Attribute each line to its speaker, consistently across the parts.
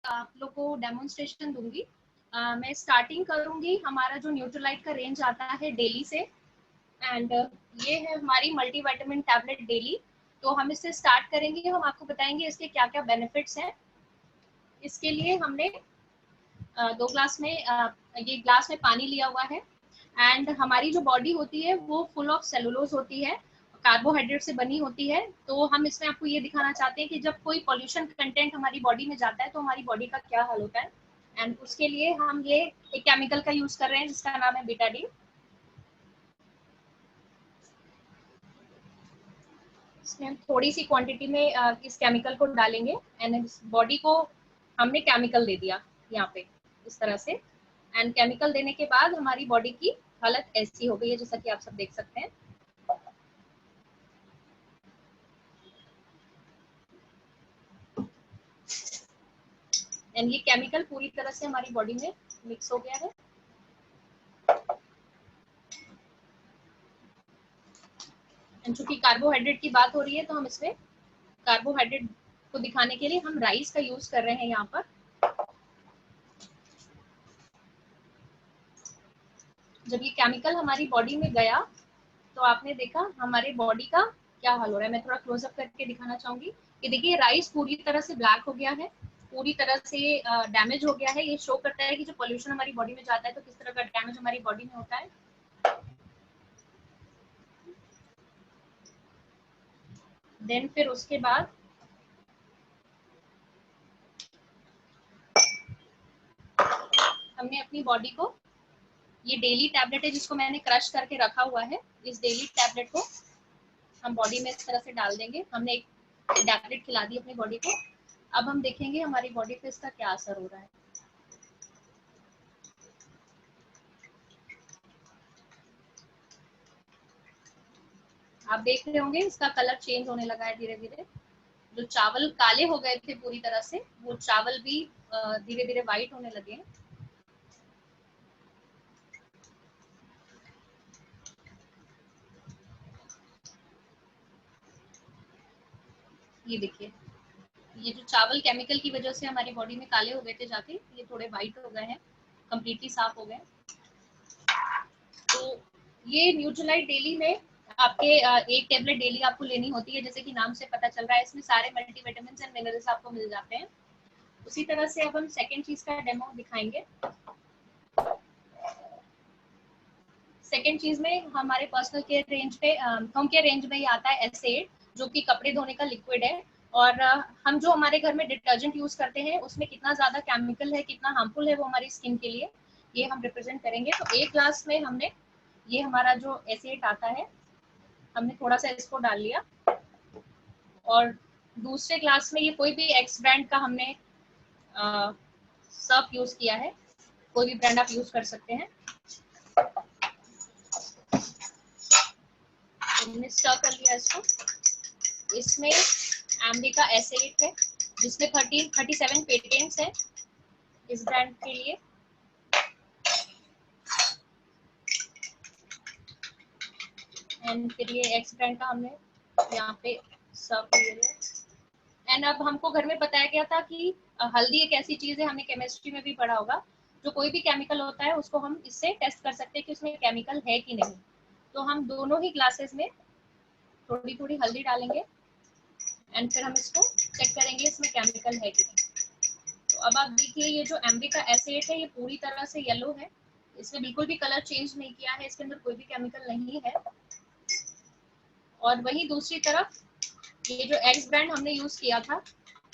Speaker 1: आप लोग को डेमोन्स्ट्रेशन दूंगी। मैं स्टार्टिंग करूंगी, हमारा जो न्यूट्रोलाइट का रेंज आता है डेली से, एंड ये है हमारी मल्टीविटामिन टैबलेट डेली। तो हम इससे स्टार्ट करेंगे, हम आपको बताएंगे इसके क्या क्या बेनिफिट्स हैं। इसके लिए हमने 2 ग्लास में ये ग्लास में पानी लिया हुआ है। एंड हमारी जो बॉडी होती है वो फुल ऑफ सेलुलोज होती है, कार्बोहाइड्रेट से बनी होती है। तो हम इसमें आपको ये दिखाना चाहते हैं कि जब कोई पॉल्यूशन कंटेंट हमारी बॉडी में जाता है तो हमारी बॉडी का क्या हाल होता है। एंड उसके लिए हम ये एक केमिकल का यूज कर रहे हैं जिसका नाम है बीटाडीन। इसमें हम थोड़ी सी क्वांटिटी में इस केमिकल को डालेंगे एंड बॉडी को हमने केमिकल दे दिया यहाँ पे इस तरह से। एंड केमिकल देने के बाद हमारी बॉडी की हालत ऐसी हो गई है जैसा कि आप सब देख सकते हैं। एंड ये केमिकल पूरी तरह से हमारी बॉडी में मिक्स हो गया है। एंड चूंकि कार्बोहाइड्रेट की बात हो रही है तो हम इसमें कार्बोहाइड्रेट को दिखाने के लिए हम राइस का यूज कर रहे हैं यहाँ पर। जब ये केमिकल हमारी बॉडी में गया तो आपने देखा हमारे बॉडी का क्या हाल हो रहा है। मैं थोड़ा क्लोजअप करके दिखाना चाहूंगी कि देखिए राइस पूरी तरह से ब्लैक हो गया है, पूरी तरह से डैमेज हो गया है। ये शो करता है कि जो पोल्यूशन हमारी बॉडी में जाता है तो किस तरह का डैमेज हमारी बॉडी में होता है। देन फिर उसके बाद हमने अपनी बॉडी को, ये डेली टैबलेट है जिसको मैंने क्रश करके रखा हुआ है, इस डेली टैबलेट को हम बॉडी में इस तरह से डाल देंगे। हमने एक टैबलेट खिला दी अपनी बॉडी को। अब हम देखेंगे हमारी बॉडी पे इसका क्या असर हो रहा है। आप देख रहे होंगे इसका कलर चेंज होने लगा है धीरे धीरे। जो चावल काले हो गए थे पूरी तरह से, वो चावल भी धीरे धीरे व्हाइट होने लगे हैं। ये देखिए, ये जो चावल केमिकल की वजह से हमारी बॉडी में काले हो गए थे जाके, ये थोड़े व्हाइट हो गए हैं, कंप्लीटली साफ हो गए। तो ये न्यूट्रोलाइट डेली में आपके एक टेबलेट डेली आपको लेनी होती है, जैसे कि नाम से पता चल रहा है इसमें सारे मल्टीविटामिन एंड मिनरल्स आपको मिल जाते हैं। उसी तरह से अब हम सेकेंड चीज का डेमो दिखाएंगे। सेकेंड चीज में हमारे पर्सनल केयर रेंज पे, होम केयर रेंज में ये आता है एस8, जो कि कपड़े धोने का लिक्विड है। और हम जो हमारे घर में डिटर्जेंट यूज करते हैं उसमें कितना ज्यादा केमिकल है, कितना हार्मफुल है वो हमारी स्किन के लिए, ये हम रिप्रेजेंट करेंगे। तो एक ग्लास में हमने ये हमारा जो एस8 आता है, हमने थोड़ा सा इसको डाल लिया। और दूसरे ग्लास में ये कोई भी एक्स ब्रांड का हमने सर्फ यूज किया है, कोई भी ब्रांड आप यूज कर सकते हैं। हमने स्टर कर लिया इसको। इसमें एम्बिका एस8 है जिसमें 37 पेटेंट्स है इस ब्रांड के लिए। एंड फिर ये एक्स ब्रांड का हमने यहाँ पे सर्व कर लिया। एंड अब हमको घर में बताया गया था कि हल्दी एक ऐसी चीज है, हमने केमिस्ट्री में भी पढ़ा होगा, जो कोई भी केमिकल होता है उसको हम इससे टेस्ट कर सकते हैं कि उसमें केमिकल है कि नहीं। तो हम दोनों ही ग्लासेस में थोड़ी थोड़ी हल्दी डालेंगे एंड फिर हम इसको चेक करेंगे इसमें केमिकल है कि नहीं। तो अब आप देखिए ये जो एम्बिका एस8 है ये पूरी तरह से येलो है, इसमें बिल्कुल भी कलर चेंज नहीं किया है, इसके अंदर कोई भी केमिकल नहीं है। और वही दूसरी तरफ ये जो एक्स ब्रांड हमने यूज किया था,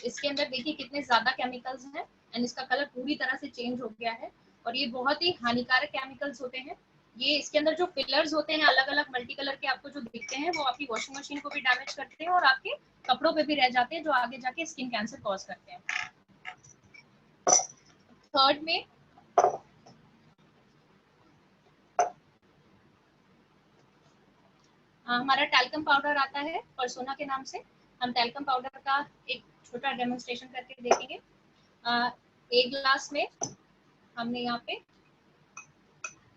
Speaker 1: इसके अंदर देखिए कितने ज्यादा केमिकल्स हैं एंड इसका कलर पूरी तरह से चेंज हो गया है। और ये बहुत ही हानिकारक केमिकल्स होते हैं। ये इसके अंदर जो फिलर्स होते हैं अलग अलग मल्टी कलर के आपको जो दिखते हैं, वो आपकी वॉशिंग मशीन को भी डैमेज करते हैं और आपके कपड़ों पे भी रह जाते हैं, जो आगे जाके स्किन कैंसर कॉज करते हैं। थर्ड में हमारा टैल्कम पाउडर आता है परसोना के नाम से। हम टैल्कम पाउडर का एक छोटा डेमोन्स्ट्रेशन करके देखेंगे। एक ग्लास में हमने यहाँ पे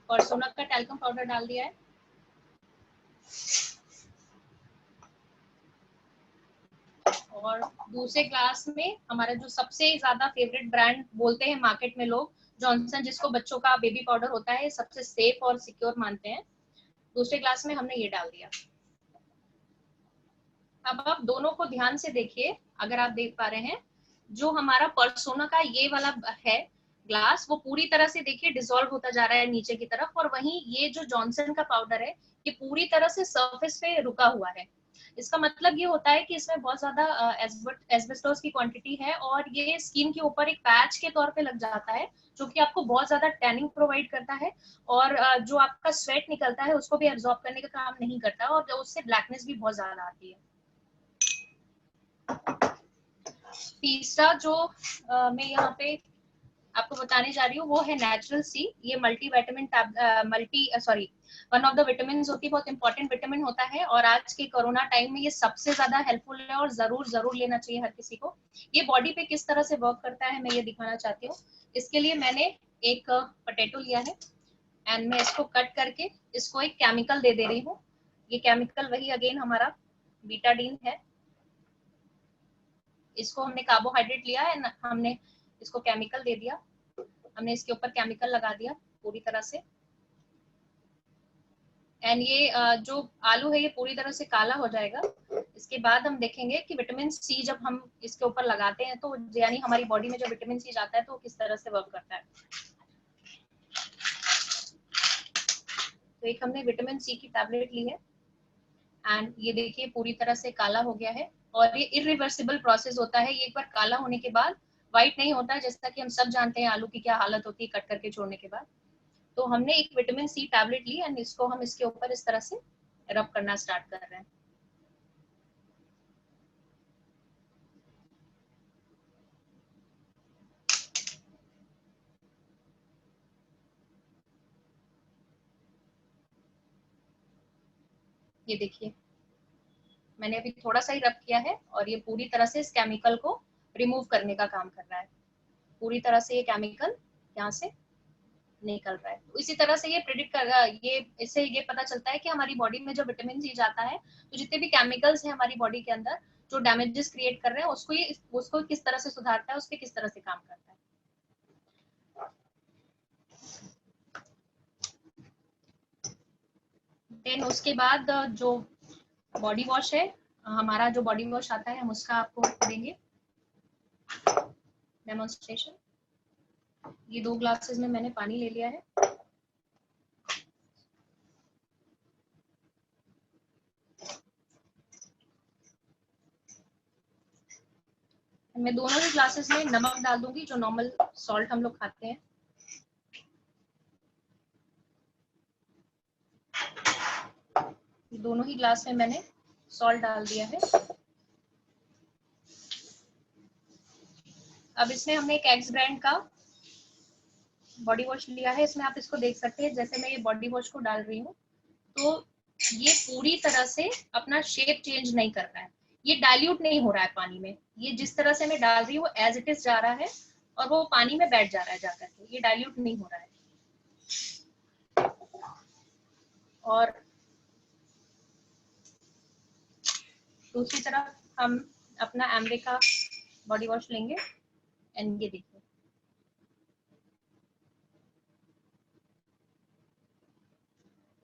Speaker 1: परसोना का टैल्कम पाउडर डाल दिया है। और दूसरे ग्लास में हमारा जो सबसे ज्यादा फेवरेट ब्रांड बोलते हैं मार्केट में लोग, जॉनसन, जिसको बच्चों का बेबी पाउडर होता है, सबसे सेफ और सिक्योर मानते हैं। दूसरे ग्लास में हमने ये डाल दिया। अब आप दोनों को ध्यान से देखिए, अगर आप देख पा रहे हैं, जो हमारा परसोना का ये वाला है ग्लास, वो पूरी तरह से देखिए डिसॉल्व होता जा रहा है नीचे की तरफ, और वहीं ये जो जॉनसन का पाउडर है ये पूरी तरह से सरफेस पे रुका हुआ है। इसका मतलब ये होता है कि इसमें बहुत ज्यादा एस्बेस्टोस की क्वांटिटी है, और ये स्किन के ऊपर एक पैच के तौर पे लग जाता है, जो कि आपको बहुत ज्यादा टैनिंग प्रोवाइड करता है, और जो आपका स्वेट निकलता है उसको भी एब्जॉर्ब करने का काम नहीं करता है, और उससे ब्लैकनेस भी बहुत ज्यादा आती है। तीसरा जो मैं यहाँ पे आपको बताने जा रही हूँ वो है नेचुरल सी। ये multi vitamin one of the vitamin होती है, बहुत इंपॉर्टेंट विटामिन होता है, और आज के कोरोना टाइम में ये सबसे ज्यादा हेल्पफुल है, और जरूर लेना चाहिए हर किसी को। ये बॉडी पे किस तरह से वर्क करता है मैं ये दिखाना चाहती हूँ। इसके लिए मैंने एक पोटैटो लिया है, एंड मैं इसको कट करके इसको एक केमिकल दे रही हूँ। ये केमिकल वही अगेन हमारा बीटाडीन है। इसको हमने कार्बोहाइड्रेट लिया है, हमने इसको केमिकल दे दिया, हमने इसके ऊपर केमिकल लगा दिया पूरी तरह से। एंड ये जो आलू है ये पूरी तरह से काला हो जाएगा। इसके बाद हम देखेंगे कि विटामिन सी जब हम इसके ऊपर लगाते हैं तो यानी हमारी बॉडी में जब विटामिन सी जाता है तो किस तरह से वर्क करता है। तो एक हमने विटामिन सी की टैबलेट ली है, एंड ये देखिए पूरी तरह से काला हो गया है, और ये इरिवर्सिबल प्रोसेस होता है। ये एक बार काला होने के बाद व्हाइट नहीं होता है, जैसा कि हम सब जानते हैं आलू की क्या हालत होती है कट करके छोड़ने के बाद। तो हमने एक विटामिन सी टैबलेट ली, एंड इसको हम इसके ऊपर इस तरह से रब करना स्टार्ट कर रहे हैं। ये देखिए मैंने अभी थोड़ा सा ही रब किया है, और ये पूरी तरह से इस केमिकल को रिमूव करने का काम कर रहा है। पूरी तरह से ये केमिकल यहाँ से निकल रहा है। तो इसी तरह से ये प्रिडिक्ट कर रहा है, ये इससे ये पता चलता है कि हमारी बॉडी में जो विटामिन सी जाता है तो जितने भी केमिकल्स हैं हमारी बॉडी के अंदर जो डैमेजेस क्रिएट कर रहे हैं उसको किस तरह से सुधारता है, उस पर किस तरह से काम करता है। देन उसके बाद जो बॉडी वॉश है, हमारा जो बॉडी वॉश आता है हम उसका आपको देंगे डेमोन्स्ट्रेशन। ये 2 ग्लासेस में मैंने पानी ले लिया है। मैं दोनों ही ग्लासेस में नमक डाल दूंगी, जो नॉर्मल सॉल्ट हम लोग खाते हैं। दोनों ही ग्लास में मैंने सॉल्ट डाल दिया है। अब इसमें हमने एक एक्स ब्रांड का बॉडी वॉश लिया है। इसमें आप इसको देख सकते हैं, जैसे मैं ये बॉडी वॉश को डाल रही हूँ तो ये पूरी तरह से अपना शेप चेंज नहीं कर रहा है, ये डाइल्यूट नहीं हो रहा है पानी में। ये जिस तरह से मैं डाल रही हूँ एज इट इज जा रहा है, और वो पानी में बैठ जा रहा है जाकर के, ये डाइल्यूट नहीं हो रहा है। और दूसरी तरफ हम अपना एमरे का बॉडी वॉश लेंगे, एंड ये देखिए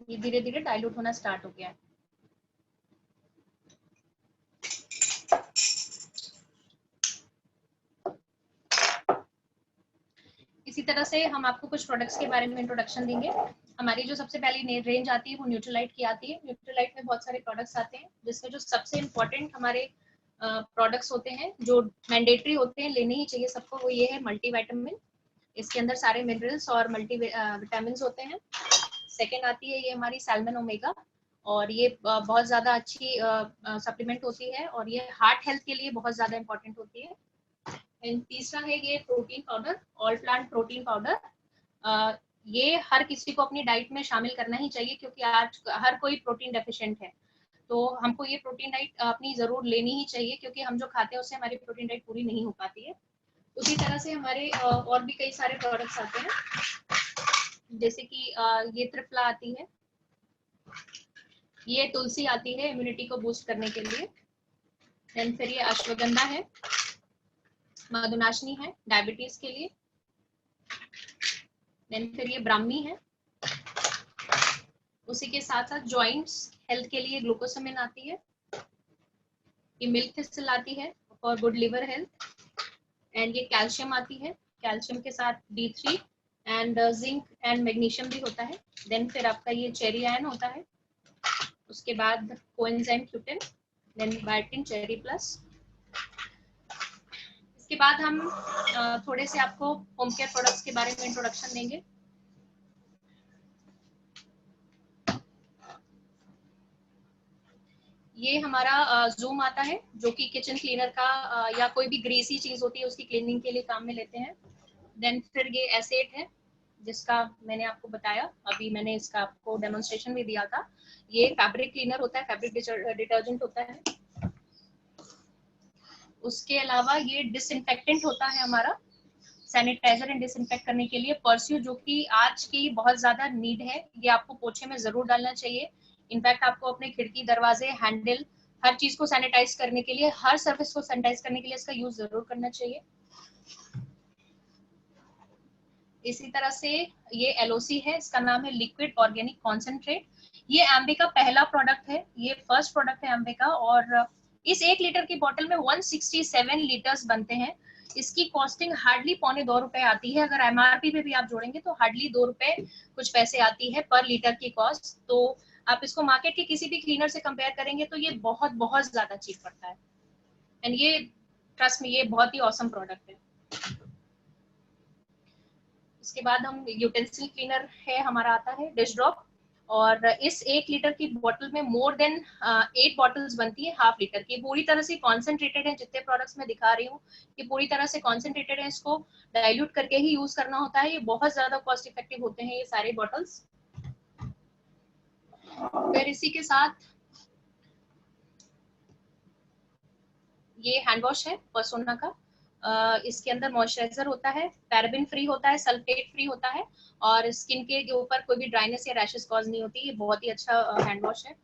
Speaker 1: ये धीरे धीरे डाइल्यूट होना स्टार्ट हो गया है। इसी तरह से हम आपको कुछ प्रोडक्ट्स के बारे में इंट्रोडक्शन देंगे। हमारी जो सबसे पहली रेंज आती है वो न्यूट्रीलाइट की आती है। न्यूट्रीलाइट में बहुत सारे प्रोडक्ट्स आते हैं, जिसमें जो सबसे इम्पोर्टेंट हमारे प्रोडक्ट्स होते हैं जो मैंडेटरी होते हैं, लेने ही चाहिए सबको, वो ये है मल्टीविटामिन। इसके अंदर सारे मिनरल्स और मल्टी विटामिन होते हैं। सेकेंड आती है ये हमारी सैल्मन ओमेगा, और ये बहुत ज्यादा अच्छी सप्लीमेंट होती है, और ये हार्ट हेल्थ के लिए बहुत ज्यादा इंपॉर्टेंट होती है। एंड तीसरा है ये protein powder, all plant protein powder. ये हर किसी को अपनी डाइट में शामिल करना ही चाहिए, क्योंकि आज हर कोई प्रोटीन डेफिशिएंट है, तो हमको ये प्रोटीन डाइट अपनी जरूर लेनी ही चाहिए, क्योंकि हम जो खाते हैं उससे हमारी प्रोटीन डाइट पूरी नहीं हो पाती है। उसी तरह से हमारे और भी कई सारे प्रोडक्ट्स आते हैं, जैसे कि ये त्रिफला आती है, ये तुलसी आती है इम्यूनिटी को बूस्ट करने के लिए, देन फिर ये अश्वगंधा है, मधुनाशनी है डायबिटीज के लिए। देन फिर ये ब्राह्मी है। उसी के साथ साथ जॉइंट्स हेल्थ के लिए ग्लूकोसामिन आती है, ये मिल्क थिस्टल आती है for good liver health. And ये कैल्शियम आती है, कैल्शियम के साथ D3 and zinc and magnesium भी होता है। देन फिर आपका ये चेरी आयन होता है, उसके बाद coenzyme Q10, then biotin cherry plus. इसके बाद हम थोड़े से आपको होम केयर प्रोडक्ट्स के बारे में इंट्रोडक्शन देंगे। ये हमारा जूम आता है, जो कि किचन क्लीनर का या कोई भी ग्रीसी चीज होती है उसकी क्लीनिंग के लिए काम में लेते हैं। देन फिर ये एसेट है, जिसका मैंने आपको बताया, अभी मैंने इसका आपको डेमोन्स्ट्रेशन भी दिया था। ये फैब्रिक क्लीनर होता है, फैब्रिक डिटर्जेंट होता है। उसके अलावा ये डिसइंफेक्टेंट होता है हमारा, सैनिटाइजर एंड डिसइंफेक्ट करने के लिए। परस्यू, जो कि आज की बहुत ज्यादा नीड है, ये आपको पोछे में जरूर डालना चाहिए। इनफैक्ट आपको अपने खिड़की, दरवाजे, हैंडल, हर चीज को सैनिटाइज करने के लिए, हर सर्विस को सैनिटाइज करने के लिए इसका यूज जरूर करना चाहिए। इसी तरह से ये LOC है, इसका नाम है लिक्विड ऑर्गेनिक कॉन्सेंट्रेट। ये एम्बे का पहला प्रोडक्ट है, ये फर्स्ट प्रोडक्ट है एम्बे का। और इस 1 लीटर की बोतल में 167 लीटर्स बनते हैं। इसकी कॉस्टिंग हार्डली ₹2.25 आती है। अगर MRP पे भी आप जोड़ेंगे तो हार्डली ₹2 कुछ पैसे आती है पर लीटर की कॉस्ट। तो आप इसको मार्केट के किसी भी क्लीनर से कंपेयर करेंगे तो ये बहुत बहुत ज्यादा चीप पड़ता है। एंड ये ट्रस्ट में ये बहुत ही ऑसम प्रोडक्ट है। इसके बाद हम यूटेंसिल क्लीनर है हमारा आता है डिश ड्रॉप। और इस 1 लीटर की बोतल में मोर देन 8 बॉटल्स बनती है हाफ लीटर की। पूरी तरह से कॉन्सेंट्रेटेड है, जितने प्रोडक्ट्स मैं दिखा रही हूँ ये पूरी तरह से कॉन्सेंट्रेटेड है। इसको डाइल्यूट करके ही यूज करना होता है। ये बहुत ज्यादा कॉस्ट इफेक्टिव होते हैं ये सारे बॉटल्स। फिर इसी के साथ ये हैंड वॉश है पर्सोना का। इसके अंदर मॉइस्चराइजर होता है, पैराबिन फ्री होता है, सल्फेट फ्री होता है, और स्किन के ऊपर कोई भी ड्राइनेस या रैशेस कॉज नहीं होती। ये बहुत ही अच्छा हैंड वॉश है।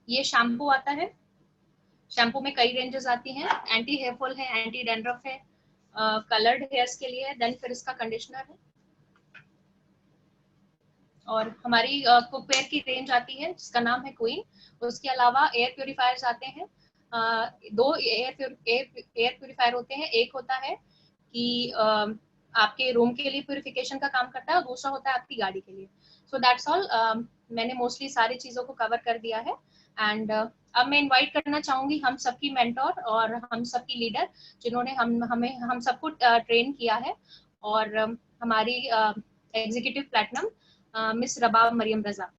Speaker 1: ये शैम्पू आता है, शैम्पू में कई रेंजेस आती हैं। एंटी हेयर फॉल है, एंटी डैंड्रफ है, कलर्ड हेयर्स के लिए है। देन फिर इसका कंडीशनर है। और हमारी कुकवेयर की रेंज आती है जिसका नाम है क्वीन। उसके अलावा एयर प्योरीफायर्स आते हैं। 2 एयर प्योरीफायर होते हैं। एक होता है कि आपके रूम के लिए प्योरीफिकेशन का काम करता है, और दूसरा होता है आपकी गाड़ी के लिए। So that's all. मैंने मोस्टली सारी चीजों को कवर कर दिया है। एंड अब मैं इनवाइट करना चाहूंगी हम सबकी मेंटोर और हम सबकी लीडर, जिन्होंने हम सबको ट्रेन किया है, और हमारी एग्जीक्यूटिव प्लेटिनम मिस रबाब मरियम रजा।